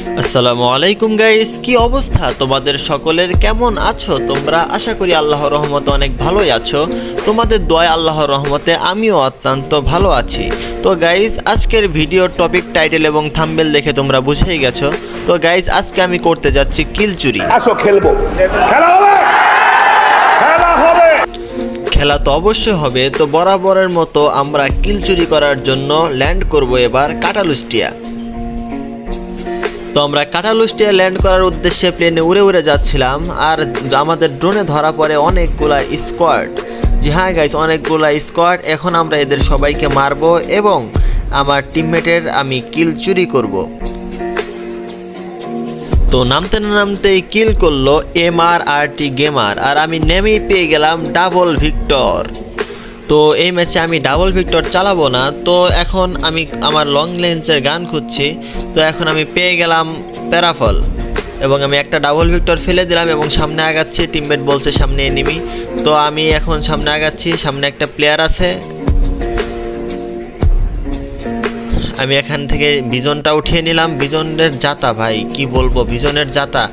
আসসালামু আলাইকুম গাইস, কি অবস্থা তোমাদের সকলের? কেমন আছো তোমরা? আশা করি আল্লাহর রহমতে অনেক ভালোই আছো। তোমাদের দোয়ায় আল্লাহর রহমতে আমিও অত্যন্ত ভালো আছি। তো গাইস, আজকের ভিডিওর টপিক টাইটেল এবং থাম্বনেল দেখে তোমরা বুঝেই গেছো। তো গাইস, আজকে আমি করতে যাচ্ছি কিল চুরি। আসো খেলবো, খেলা হবে, খেলা হবে। খেলা তো অবশ্যই হবে। তো বরাবরের মতো আমরা কিল চুরি করার জন্য ল্যান্ড করব এবার কাটালুস্টিয়া। তো আমরা কাটালুস্টিয়া ল্যান্ড করার উদ্দেশ্যে প্লেনে উড়ে উড়ে যাচ্ছিলাম, আর আমাদের ড্রোনে ধরা পড়ে অনেকগুলা স্কোয়াড। জি হ্যাঁ গাইস, অনেকগুলা স্কোয়াড। এখন আমরা এদের সবাইকে মারবো এবং আমার টিমমেটের আমি কিল চুরি করব। তো নামতে না নামতেই কিল করলো MRRT গেমার, আর আমি নেমেই পেয়ে গেলাম ডাবল ভিক্টর। তো এই ম্যাচে আমি ডাবল ভিক্টর চালাবো না। তো এখন আমি আমার লং লেন্সের গান খুঁজছি। তো এখন আমি পেয়ে গেলাম প্যারাফল এবং আমি একটা ডাবল ভিক্টর ফেলে দিলাম এবং সামনে আগাচ্ছি। টিমমেট বলছে সামনে এনিমি। তো আমি এখন সামনে আগাচ্ছি, সামনে একটা প্লেয়ার আছে। আমি এখান থেকে ভিজনটা উঠিয়ে নিলাম। ভিজনের জাতা ভাই কি বলবো, ভিজনের জাতা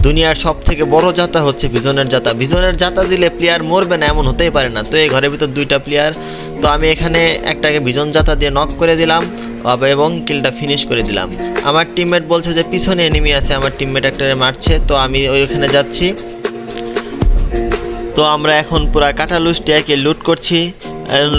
দুনিয়ার সব থেকে বড় জাতা হচ্ছে ভিজনের জাতা। ভিজনের জাতা দিলে প্লেয়ার মরবে না এমন হতেই পারে না। তো এই ঘরের ভিতর দুইটা প্লেয়ার। তো আমি এখানে একটাকে ভিজন জাতা দিয়ে নক করে দিলাম এবং কিলটা ফিনিশ করে দিলাম। আমার টিমমেট বলছে যে পিছনে এনিমি আছে, আমার টিমমেট একটা মারছে। তো আমি ওইখানে যাচ্ছি। তো আমরা এখন পুরা কাটালুস্টিয়াকে লুট করছি।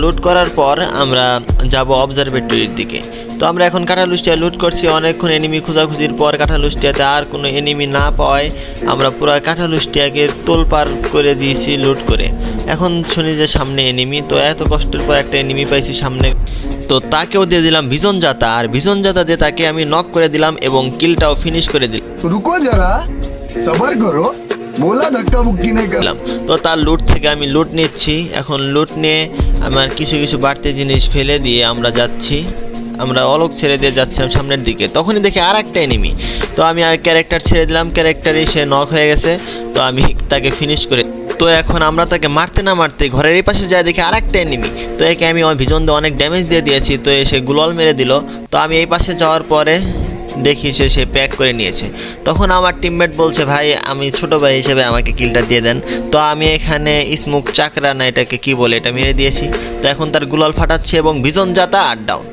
লুট করার পর আমরা যাব অবজারভেটরির দিকে। তো আমরা এখন কাটালুস্টিয়া লুট করছি। অনেকক্ষণ এনিমি খোঁজাখুঁজির পর কাটালুস্টিয়াতে আর কোনো এনিমি না পাওয়ায় আমরা পুরো কাটালুস্টিয়াকে তোলপার করে দিয়েছি লুট করে। এখন শুনি যে সামনে এনিমি। তো এত কষ্টের পর একটা এনিমি পাইছি সামনে। তো তাকেও দিয়ে দিলাম ভিজন জাতা, আর ভিজন জাতা দিয়ে তাকে আমি নক করে দিলাম এবং কিলটাও ফিনিশ করে দিলাম। रुको जरा सबर करो बोला धक्का मुक्की नहीं कर। তো তার লুট থেকে আমি লুট নিচ্ছি। এখন লুট নিয়ে আমার কিছু কিছু বাড়তি জিনিস ফেলে দিয়ে আমরা যাচ্ছি। আমরা অলক ছেড়ে দিয়ে যাচ্ছিলাম সামনের দিকে। তখনই দেখি আর একটা এনিমি। তো আমি আর ক্যারেক্টার ছেড়ে দিলাম, ক্যারেক্টারই সে নক হয়ে গেছে। তো আমি তাকে ফিনিশ করে। তো এখন আমরা তাকে মারতে না মারতে ঘরের এই পাশে যায় দেখি আর একটা এনিমি। তো একে আমি ভিজন দিয়ে অনেক ড্যামেজ দিয়ে দিয়েছি। তো এসে গুলল মেরে দিল। তো আমি এই পাশে যাওয়ার পরে দেখি সে প্যাক করে নিয়েছে। তখন আমার টিমমেট বলছে ভাই আমি ছোট ভাই হিসেবে আমাকে কিলটা দিয়ে দেন। তো আমি এখানে স্মোক চাকরা না এটাকে কি বলে এটা মেরে দিয়েছি। তো এখন তার গুলাল ফাটাচ্ছে এবং ভিজন জাতা 8 ডাউন।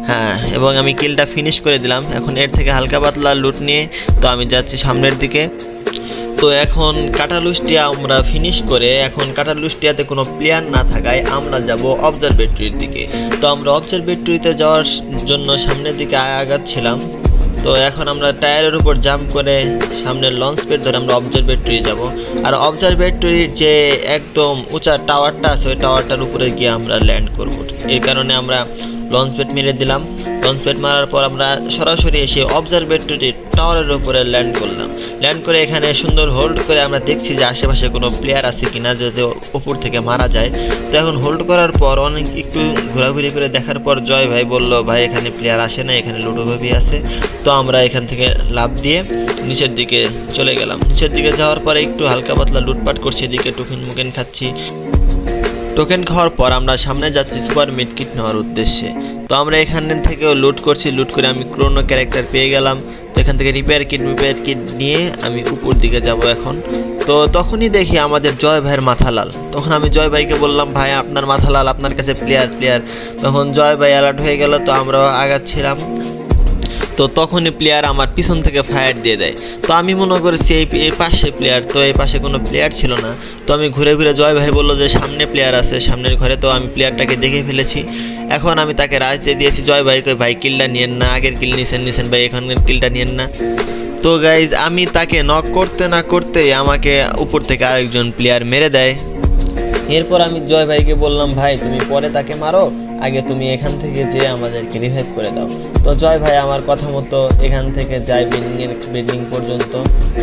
হ্যাঁ, এবং আমি কিলটা ফিনিশ করে দিলাম। এখন এর থেকে হালকা পাতলা লুট নিয়ে তো আমি যাচ্ছি সামনের দিকে। তো এখন কাটালুস্টিয়া আমরা ফিনিশ করে, এখন কাটালুস্টিয়াতে কোনো প্লেয়ার না থাকায় আমরা যাব অবজারভেটরির দিকে। তো আমরা অবজারভেটরিতে যাওয়ার জন্য সামনের দিকে আগাচ্ছিলাম। তো এখন আমরা টায়ারের উপর জাম্প করে সামনের লঞ্চ প্যাড ধরে আমরা অবজারভেটরি যাব। আর অবজারভেটরির যে একদম উঁচা টাওয়ারটা আছে ওই টাওয়ারটার উপরে গিয়ে আমরা ল্যান্ড করব। এই কারণে আমরা লঞ্চ প্যাড মেরে দিলাম। লঞ্চ প্যাড মারার পর আমরা সরাসরি এসে অবজারভেটরির টাওয়ারের উপরে ল্যান্ড করলাম। ল্যান্ড করে এখানে সুন্দর হোল্ড করে আমরা দেখছি যে আশেপাশে কোনো প্লেয়ার আছে কিনা যাতে উপর থেকে মারা যায়। তো এখন হোল্ড করার পর অনেক একটু ঘোরাঘুরি করে দেখার পর জয় ভাই বলল ভাই এখানে প্লেয়ার আসে না, এখানে লুডোভাবি আছে। তো আমরা এখান থেকে লাফ দিয়ে নিচের দিকে চলে গেলাম। নিচের দিকে যাওয়ার পরে একটু হালকা পাতলা লুটপাট করছি, এদিকে টোকেন মুকেন খাচ্ছি। টোকেন খাওয়ার পর আমরা সামনে যাচ্ছি সুপার মিড কিট নেওয়ার উদ্দেশ্যে। তো আমরা এখান থেকেও লুট করছি। লুট করে আমি ক্রোনো ক্যারেক্টার পেয়ে গেলাম। তো এখান থেকে রিপেয়ার কিট নিয়ে আমি উপর দিকে যাব এখন। তো তখনই দেখি আমাদের জয় ভাইয়ের মাথা লাল। তখন আমি জয় ভাইকে বললাম ভাই আপনার মাথা লাল, আপনার কাছে প্লেয়ার। তখন জয় ভাই অ্যালার্ট হয়ে গেল। তো আমরা আগাচ্ছিলাম। তো তখনই প্লেয়ার আমার পিছন থেকে ফায়ার দিয়ে দেয়। তো আমি মনে করেছি এই পাশে প্লেয়ার, তো এই পাশে কোনো প্লেয়ার ছিল না। তো আমি ঘুরে ঘুরে জয় ভাই বললো যে সামনে প্লেয়ার আছে সামনের ঘরে। তো আমি প্লেয়ারটাকে দেখে ফেলেছি। এখন আমি তাকে রাজ দিয়ে দিয়েছি জয় ভাইকে, ভাই কিলটা নিয়েন না, আগের কিল নিছেন ভাই, এখানের কিলটা নিয়েন না। তো গাইজ আমি তাকে নক করতে না করতেই আমাকে উপর থেকে আরেকজন প্লেয়ার মেরে দেয়। এরপর আমি জয় ভাইকে বললাম ভাই তুমি পরে তাকে মারো, আগে তুমি এখান থেকে যে আমাদেরকে রিভাইভ করে দাও। তো জয় ভাই আমার কথা মতো এখান থেকে যায় বেন্ডিং পর্যন্ত।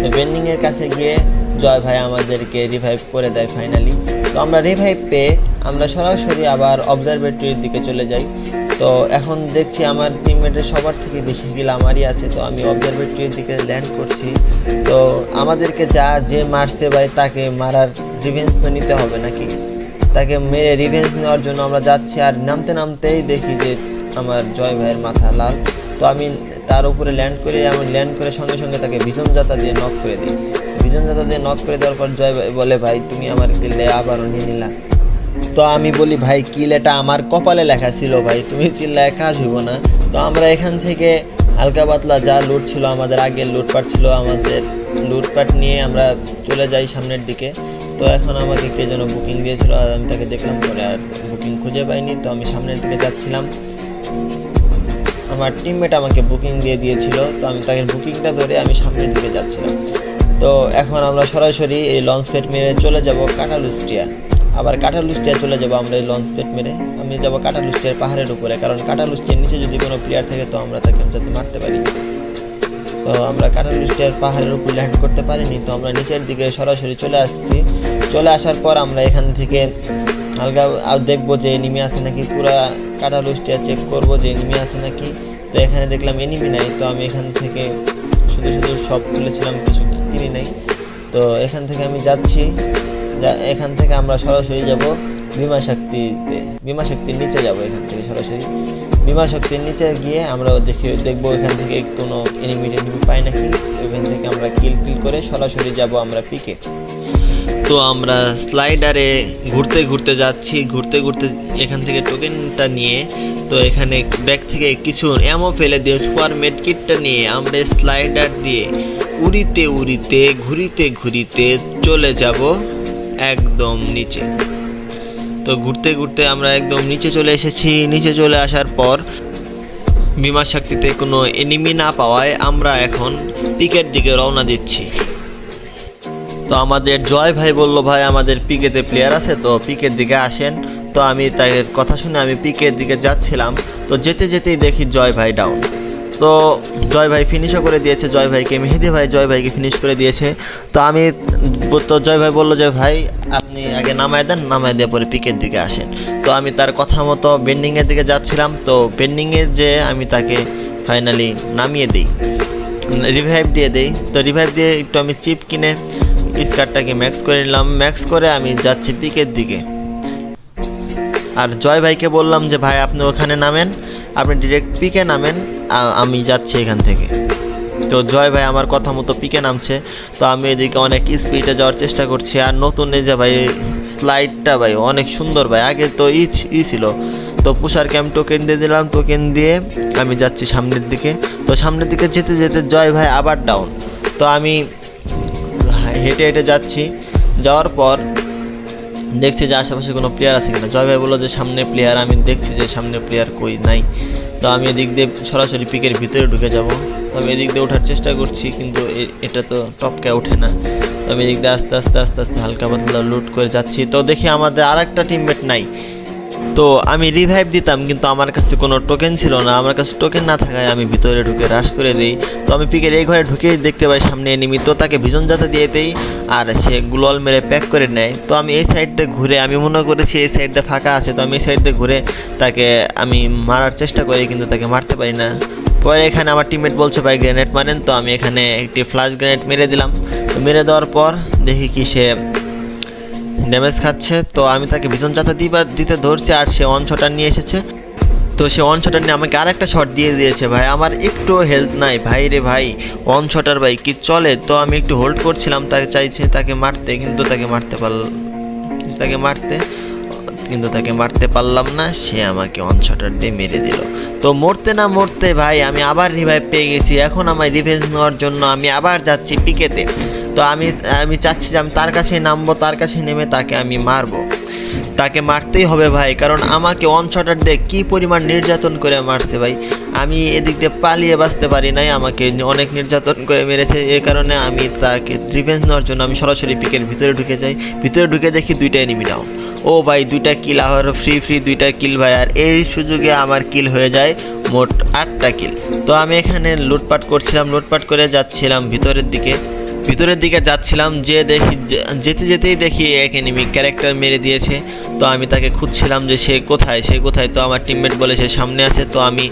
তো বেন্ডিংয়ের কাছে গিয়ে জয় ভাই আমাদেরকে রিভাইভ করে দেয় ফাইনালি। তো আমরা রিভাইভ পেয়ে আমরা সরাসরি আবার অবজারভেটরির দিকে চলে যাই। তো এখন দেখছি আমার টিমমেটের সবার থেকে বেশি কিল আমারই আছে। তো আমি অবজারভেটরির দিকে ল্যান্ড করছি। তো আমাদেরকে যে মারছে ভাই তাকে মারার রিভেঞ্জ তো নিতে হবে নাকি, তাকে মেরে রিভেঞ্জ নেওয়ার জন্য আমরা যাচ্ছি। আর নামতেই দেখি যে আমার জয় ভাইয়ের মাথা লাল। তো আমি তার উপরে ল্যান্ড করে, এমন ল্যান্ড করে সঙ্গে সঙ্গে তাকে ভীষণ যাতা দিয়ে নক করে দিই। ভীষণ যাতা দিয়ে নক করে দেওয়ার পর জয় ভাই বলে, ভাই তুমি আমার কিলে আবারও নিয়ে নিলা। তো আমি বলি, ভাই কিল এটা আমার কপালে লেখা ছিল ভাই, তুমি চিল্লায় কাজ হইব না। তো আমরা এখান থেকে হালকা পাতলা যা লুট ছিল, আমাদের আগের লুটপাট ছিল, আমাদের লুটপাট নিয়ে আমরা চলে যাই সামনের দিকে। তো এখন আমাকে কে যেন বুকিং দিয়েছিল, আর আমি তাকে দেখলাম পরে আর বুকিং খুঁজে পাইনি। তো আমি সামনের দিকে যাচ্ছিলাম, আমার টিমমেট আমাকে বুকিং দিয়ে দিয়েছিল, তো আমি তাকে বুকিংটা ধরে আমি সামনের দিকে যাচ্ছিলাম। তো এখন আমরা সরাসরি এই লঞ্চ প্যাড মেরে চলে যাব কাটালুস্টিয়া। আবার কাটালুস্টিয়া চলে যাব আমরা এই লঞ্চ প্যাড মেরে। আমি যাব কাটালুস্টিয়ার পাহাড়ের উপরে, কারণ কাটালুস্টিয়ার নিচে যদি কোনো প্লেয়ার থাকে তো আমরা তাকে যাতে মারতে পারি। তো আমরা কাটালুস্টিয়ার পাহাড়ের উপর ল্যান্ড করতে পারিনি, তো আমরা নিচের দিকে সরাসরি চলে আসছি। চলে আসার পর আমরা এখান থেকে হালকা দেখবো যে এনিমি আছে নাকি, পুরা কাটালুস্টিয়া চেক করবো যে এনিমি আছে নাকি। তো এখানে দেখলাম এনিমি নাই, তো আমি এখান থেকে শুধু শুধু সব খুলেছিলাম, কিছু কিনি নাই। তো এখান থেকে আমি যাচ্ছি, এখান থেকে আমরা সরাসরি যাব বিমা শক্তির নিচে যাব। এখান থেকে সরাসরি বিমা শক্তির নিচে গিয়ে আমরা দেখবো এখান থেকে কোনো এনিমি পাই নাকি। এখান থেকে আমরা কিল করে সরাসরি যাব আমরা পিকে। তো আমরা স্লাইডারে ঘুরতে ঘুরতে যাচ্ছি, ঘুরতে এখান থেকে টোকেনটা নিয়ে, তো এখানে ব্যাগ থেকে কিছু এমও ফেলে দিয়ে সুপার মেড কিটটা নিয়ে আমরা স্লাইডার দিয়ে ঘুরিতে চলে যাব একদম নিচে। তো ঘুরতে আমরা একদম নিচে চলে এসেছি। নিচে চলে আসার পর বিমা শক্তিতে কোনো এনিমি না পাওয়ায় আমরা এখন পিকের দিকে রওনা দিচ্ছি। তো আমাদের জয় ভাই বলল, ভাই আমাদের পিকেতে প্লেয়ার আছে, তো পিকের দিকে আসেন। তো আমি তাদের কথা শুনে আমি পিকের দিকে যাচ্ছিলাম। তো যেতেই দেখি জয় ভাই ডাউন। তো জয় ভাই ফিনিশও করে দিয়েছে, মেহেদি ভাই জয় ভাইকে ফিনিশ করে দিয়েছে। তো জয় ভাই বললো যে ভাই আপনি আগে নামায় দেন, নামায় দিয়ে পরে পিকের দিকে আসেন। তো আমি তার কথা মতো বেন্ডিংয়ের দিকে যাচ্ছিলাম। তো বেন্ডিংয়ের যে আমি তাকে ফাইনালি নামিয়ে দিই, রিভাইভ দিয়ে দিই। তো রিভাইভ দিয়ে একটু আমি চিপ কিনে স্কারটাকে ম্যাক্স করে নিলাম। ম্যাক্স করে আমি যাচ্ছি পিকের দিকে। আর জয় ভাইকে বললাম যে ভাই আপনি ওখানে নামেন, আপনি ডিরেক্ট পিকে নামেন, আমি যাচ্ছি এখান থেকে। তো জয় ভাই আমার কথা মতো পিকে নামছে। তো আমি এদিকে অনেক স্পিডে যাওয়ার চেষ্টা করছি। আর নতুন এই যে ভাই স্লাইডটা ভাই অনেক সুন্দর ভাই, আগে তো ছিল। তো পুষার ক্যাম্প টোকেন দিয়ে দিলাম, টোকেন দিয়ে আমি যাচ্ছি সামনের দিকে। তো সামনের দিকে যেতে জয় ভাই আবার ডাউন। তো আমি হেঁটে যাচ্ছি, যাওয়ার পর দেখছি যে আশেপাশে কোনো প্লেয়ার আছে কিনা। জয় ভাই বললো যে সামনে প্লেয়ার, আমি দেখছি যে সামনে প্লেয়ার কই নাই। তো আমি এদিক দিয়ে সরাসরি পিকের ভিতরে ঢুকে যাব। তো আমি এদিক দিয়ে ওঠার চেষ্টা করছি, কিন্তু এটা তো টপকে ওঠে না। তো আমি এদিক দিয়ে আস্তে হালকা পাতলা লুট করে যাচ্ছি। তো দেখি আমাদের আর একটা টিমমেট নাই। তো আমি রিভাইভ দিতাম, কিন্তু আমার কাছে কোনো টোকেন ছিল না। আমার কাছে টোকেন না থাকায় আমি ভিতরে ঢুকে রাশ করে দিই। তো আমি পিকের এই ঘরে ঢুকেই দেখতে পাই সামনে এনিমি। তো তাকে ভীষণ যাতে দিয়ে দেই, আর সে গ্লোয়াল মেরে প্যাক করে নেয়। তো আমি এই সাইডে ঘুরে, আমি মনে করেছি এই সাইডটা ফাঁকা আছে, তো আমি এই সাইডে ঘুরে তাকে আমি মারার চেষ্টা করি, কিন্তু তাকে মারতে পারি না। পরে এখানে আমার টিমমেট বলছে ভাই গ্রেনেড মারেন। তো আমি এখানে একটি ফ্লাশ গ্রেনেড মেরে দিলাম। তো মেরে দেওয়ার পর দেখি কি সে ড্যামেজ খাচ্ছে। তো আমি তাকে ভীষণ যাতা দিতে ধরছি, আর সে ওয়ান শটার নিয়ে এসেছে। তো সে ওয়ান শটার নিয়ে আমাকে আরেকটা শট দিয়ে দিয়েছে। ভাই আমার একটু হেলথ নাই ভাই রে ভাই, ওয়ান শটার ভাই কি চলে। তো আমি একটু হোল্ড করছিলাম, তাকে চাইছি তাকে মারতে, কিন্তু তাকে মারতে পারলাম না। সে আমাকে ওয়ান শটার দিয়ে মেরে দিল। তো মরতে ভাই আমি আবার রিভাইভ পেয়ে গেছি। এখন আমার রিভেঞ্জ নেওয়ার জন্য আমি আবার যাচ্ছি পিকেতে। তো আমি চাচ্ছি যে আমি তার কাছে নামবো, তার কাছে নেমে তাকে আমি মারবো। তাকে মারতেই হবে ভাই, কারণ আমাকে ওয়ান শটার দিয়ে কী পরিমাণ নির্যাতন করে মারছে ভাই। আমি এদিক দিয়ে পালিয়ে বাঁচতে পারি নাই, আমাকে অনেক নির্যাতন করে মেরেছে। এই কারণে আমি তাকে রিভেঞ্জ নেওয়ার জন্য আমি সরাসরি পিকের ভিতরে ঢুকে যাই। ভিতরে ঢুকে দেখি 2টা এনিমি ডাউন। ও ভাই 2টা কিল, আবার ফ্রি 2টা কিল ভাই। আর এই সুযোগে আমার কিল হয়ে যায় মোট 8টা কিল। তো আমি এখানে লুটপাট করছিলাম, লুটপাট করে যাচ্ছিলাম ভিতরের দিকে যাচ্ছিলাম। যেতেই দেখি এক এনিমি ক্যারেক্টার মেরে দিয়েছে। তো আমি তাকে খুঁজছিলাম যে সে কোথায়। তো আমার টিমমেট বলে সে সামনে আছে। তো আমি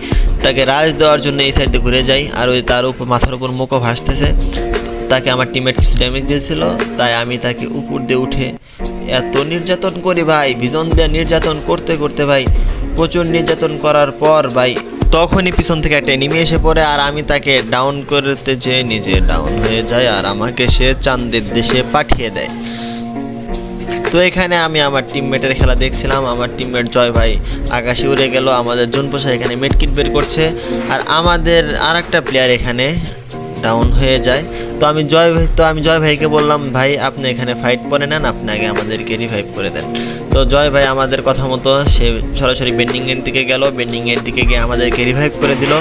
তাকে রাশ দেওয়ার জন্য এই সাইডে ঘুরে যাই, আর ওই তার উপর মাথার উপর মুখও ভাসতেছে। তাকে আমার টিমমেট কিছু ড্যামেজ দিয়েছিল, তাই আমি তাকে উপর দিয়ে উঠে এত নির্যাতন করি ভাই, ভীষণ দিয়ে নির্যাতন করতে ভাই, প্রচুর নির্যাতন করার পর ভাই তখনই পিছন থেকে একটা এনিমি এসে পড়ে আর আমি তাকে ডাউন করতে যেয়ে নিজে ডাউন হয়ে যায় আর আমাকে সে চাঁদের দেশে পাঠিয়ে দেয়। তো এখানে আমি আমার টিমমেটের খেলা দেখছিলাম, আমার টিমমেট জয় ভাই আকাশে উড়ে গেল, আমাদের জুনপোষা এখানে মেডকিট বের করছে আর আমাদের আর একটা প্লেয়ার এখানে ডাউন হয়ে যায়। তো আমি জয় ভাইকে বললাম, ভাই আপনি এখানে ফাইট করে নেন, আপনি আগে আমাদেরকে রিভাইভ করে দেন। তো জয় ভাই আমাদের কথা মতো সে সরাসরি বেন্ডিংয়ের দিকে গেল, বেন্ডিংয়ের দিকে গিয়ে আমাদেরকে রিভাইভ করে দিল।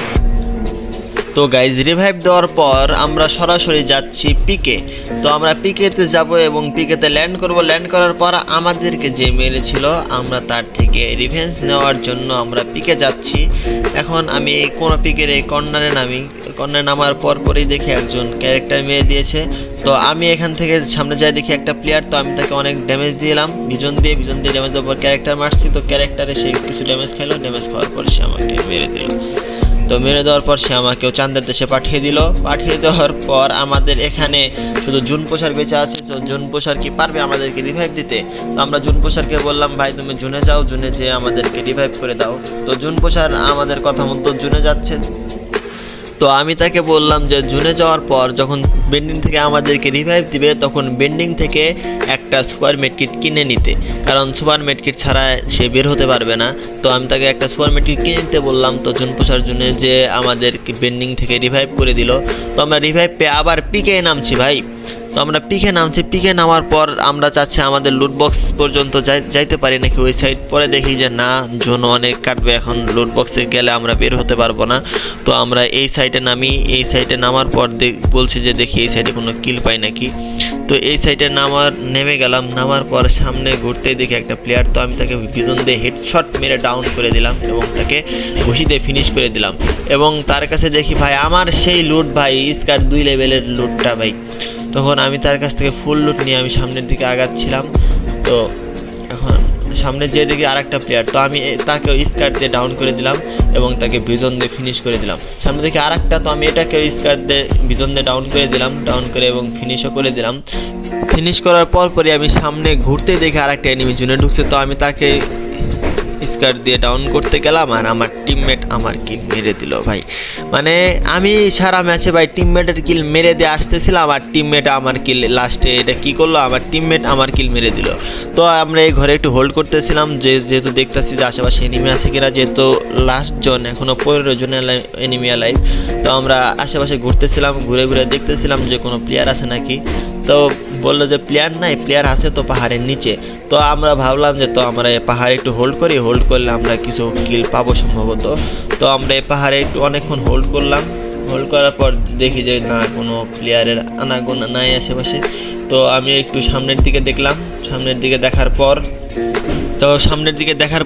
তো গাইজ রিভাইভ দেওয়ার পর আমরা সরাসরি যাচ্ছি পিকে। তো আমরা পিকেতে যাব এবং পিকেতে ল্যান্ড করব। ল্যান্ড করার পর আমাদেরকে যে মেরেছিল আমরা তার থেকে রিভেঞ্জ নেওয়ার জন্য আমরা পিকে যাচ্ছি। এখন আমি এই কোনো পিকের এই কর্নারে নামার পরই দেখি একজন ক্যারেক্টার মেরে দিয়েছে। তো আমি এখান থেকে সামনে যাই দেখি একটা প্লেয়ার, তো আমি তাকে অনেক ড্যামেজ দিলাম ভিজন দিয়ে ড্যামেজ দেওয়ার পর ক্যারেক্টার মারছি। তো ক্যারেক্টারে সে কিছু ড্যামেজ খেলো, ড্যামেজ খাওয়ার পর সে আমাকে মেরে দিল। তো মেরে দেওয়ার পর সে আমাকেও চাঁদের দেশে পাঠিয়ে দিল। পাঠিয়ে দেওয়ার পর আমাদের এখানে শুধু জুনপোষার বেঁচে আছে। তো জুনপোষার কি পারবে আমাদেরকে রিভাইভ দিতে? তো আমরা জুনপোষারকে বললাম, ভাই তুমি জুনে যাও, জুনে যেয়ে আমাদেরকে রিভাইভ করে দাও। তো জুনপোষার আমাদের কথা মতো জুনে যাচ্ছে। তো আমি তাকে বললাম যে জুনে যাওয়ার পর যখন বেন্ডিং থেকে আমাদেরকে রিভাইভ দিবে তখন বেন্ডিং থেকে একটা সুপার মেডকিট কিনে নিতে, কারণ সুপার মেডকিট ছাড়া সে বের হতে পারবে না। তো আমি তাকে একটা সুপার মেডকিট কিনে নিতে বললাম। তো জুনপোষার জন্য যে আমাদেরকে বেন্ডিং থেকে রিভাইভ করে দিল। তো আমরা রিভাইভ পেয়ে আবার পিকে নামছি ভাই। তো আমরা পিকে নামছি, পিকে নামার পর আমরা চাচ্ছি আমাদের লুট বক্স পর্যন্ত যাইতে পারি নাকি ওই সাইড। পরে দেখি যে না, জোন অনেক কাটবে, এখন লুট বক্সে গেলে আমরা বের হতে পারবো না। তো আমরা এই সাইডে নামি, এই সাইডে নামার পর বলছি যে দেখি এই সাইডে কোনো কিল পাই নাকি। তো এই সাইডে নেমে গেলাম, নামার পর সামনে ঘুরতেই দেখি একটা প্লেয়ার। তো আমি তাকে পিছন দিয়ে হেডশট মেরে ডাউন করে দিলাম এবং তাকে ঘুষি দিয়ে ফিনিশ করে দিলাম। এবং তার কাছে দেখি ভাই আমার সেই লুট ভাই স্কার 2 লেভেলের লুটটা ভাই। তখন আমি তার কাছ থেকে ফুল লুট নিয়ে আমি সামনের দিকে আগাচ্ছিলাম। তো এখন সামনে যে দিকে আরেকটা প্লেয়ার, তো আমি তাকে স্কার দিয়ে ডাউন করে দিলাম এবং তাকে ভিজন দিয়ে ফিনিশ করে দিলাম। সামনে দিকে আরেকটা, তো আমি এটাকে স্কার দিয়ে ভিজন দিয়ে ডাউন করে দিলাম, ডাউন করে এবং ফিনিশও করে দিলাম। ফিনিশ করার পরই আমি সামনে ঘুরতে দেখে আরেকটা এনিমি জোনে ঢুকছে। তো আমি তাকে স্কার দিয়ে ডাউন করতে গেলাম আর আমার টিমমেট আমার কিল মেরে দিল ভাই। মানে আমি সারা ম্যাচে ভাই টিমমেটের কিল মেরে দিয়ে আসতেছিলাম আর টিমমেট আমার কিল লাস্টে এটা কি করলো, আমার টিমমেট আমার কিল মেরে দিল। তো আমরা এই ঘরে একটু হোল্ড করতেছিলাম যেহেতু দেখতেছি যে আশেপাশে এনিমি আছে কিনা, যেহেতু লাস্ট জোন এখনও 15 জন এনিমি লাইভ। তো আমরা আশেপাশে ঘুরতেছিলাম, ঘুরে ঘুরে দেখতেছিলাম যে কোনো প্লেয়ার আছে নাকি। তো বললো যে প্লেয়ার নাই, প্লেয়ার আছে তো পাহাড়ের নিচে। তো আমরা ভাবলাম যে তো আমরা এই পাহাড়ে একটু হোল্ড করি, হোল্ড করলে আমরা কিছু কিল পাবো সম্ভবত। তো আমরা এই পাহাড়ে একটু অনেকক্ষণ হোল্ড করলাম, হোল্ড করার পর দেখি যে না কোনো প্লেয়ারের আনাগোনা নাই আশেপাশে। তো আমি একটু সামনের দিকে দেখলাম, সামনের দিকে দেখার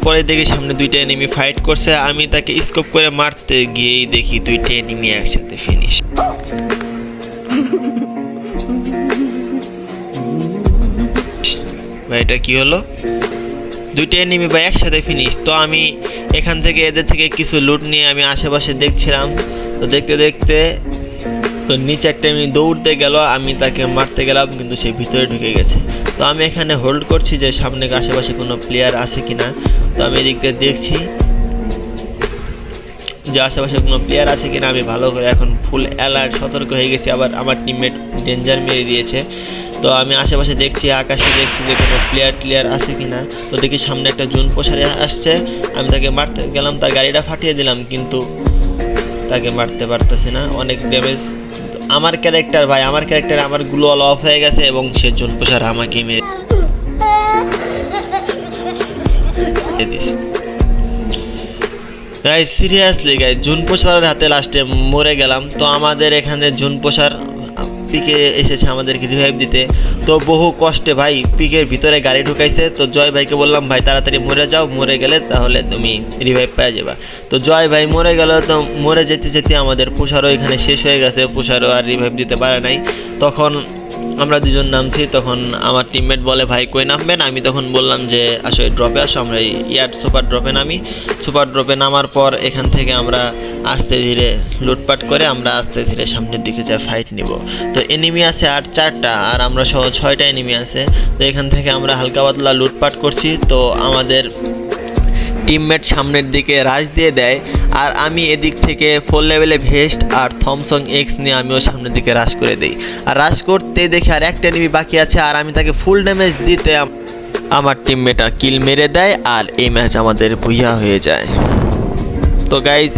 পরে দেখি সামনে 2টা এনিমি ফাইট করছে। আমি তাকে স্কোপ করে মারতে গিয়েই দেখি 2টা এনিমি একসাথে ফিনিশ। ভাই এটা কি হলো, 2টা এনিমি ভাই একসাথে ফিনিশ। তো আমি এখান থেকে এদের থেকে কিছু লুট নিয়ে আমি আশেপাশে দেখছিলাম। তো দেখতে দেখতে তো নিচে একটা এনিমি দৌড়তে গেল, আমি তাকে মারতে গেলাম কিন্তু সে ভিতরে ঢুকে গেছে। তো আমি এখানে হোল্ড করছি যে সামনে আশেপাশে কোনো প্লেয়ার আছে কিনা। তো আমি এদিক দিয়ে দেখছি যে আশেপাশে কোনো প্লেয়ার আছে কিনা। আমি ভালো করে এখন ফুল অ্যালার্ট সতর্ক হয়ে গেছি। আবার আমার টিমমেট ডেঞ্জার মেরে দিয়েছে। তো আমি আশেপাশে দেখছি, আকাশে দেখছি যে কোনো প্লেয়ার আছে কিনা। তো দেখি সামনে একটা জুনপোষার আসছে, আমি তাকে মারতে গেলাম, তার গাড়িটা ফাটিয়ে দিলাম কিন্তু তাকে মারতে পারতেছি না, অনেক ড্যামেজ। আমার ক্যারেক্টার আমার গ্লোয়াল অফ হয়ে গেছে এবং সে জুনপোষার আমাকে মেরে দিয়েছে। গাইস সিরিয়াসলি গাইস জুনপোষারের হাতে লাস্টে মরে গেলাম। তো আমাদের এখানে জুনপোষার পিকে এসেছে আমাদেরকে রিভাইভ দিতে। তো বহু কষ্টে ভাই পিকের ভিতরে গাড়ি ঢুকাইছে। তো জয় ভাইকে বললাম, ভাই তাড়াতাড়ি মরে যাও, মরে গেলে তাহলে তুমি রিভাইভ পেয়ে যাবা। তো জয় ভাই মরে গেল। তো মরে যেতে যেতে আমাদের পুষারও এখানে শেষ হয়ে গেছে, পুষারও আর রিভাইভ দিতে পারে নাই। তখন আমরা 2জন নামছি। তখন আমার টিমমেট বলে, ভাই কই নামবেন? আমি তখন বললাম যে আসলে ড্রপে আসো, আমরা সুপার ড্রপে নামি। সুপার ড্রপে নামার পর এখান থেকে আমরা আস্তে ধীরে লুটপাট করে আমরা আস্তে ধীরে সামনের দিকে যা ফাইট নিব। তো এনিমি আছে আর 4টা আর আমরা সহ 6টা এনিমি আছে। তো এখান থেকে আমরা হালকা পাতলা লুটপাট করছি। তো আমাদের টিমমেট সামনের দিকে রাশ দিয়ে দেয় আর আমি এদিক থেকে 4 লেভেলে ভেস্ট আর থমসং এক্স নিয়ে আমিও সামনের দিকে রাশ করে দিই। আর রাশ করতে দেখি আর একটা এনিমি বাকি আছে, আর আমি তাকে ফুল ড্যামেজ দিতে আমার টিমমেট আর কিল মেরে দেয়, আর এই ম্যাচ আমাদের ভুইয়া হয়ে যায়। তো গাইজ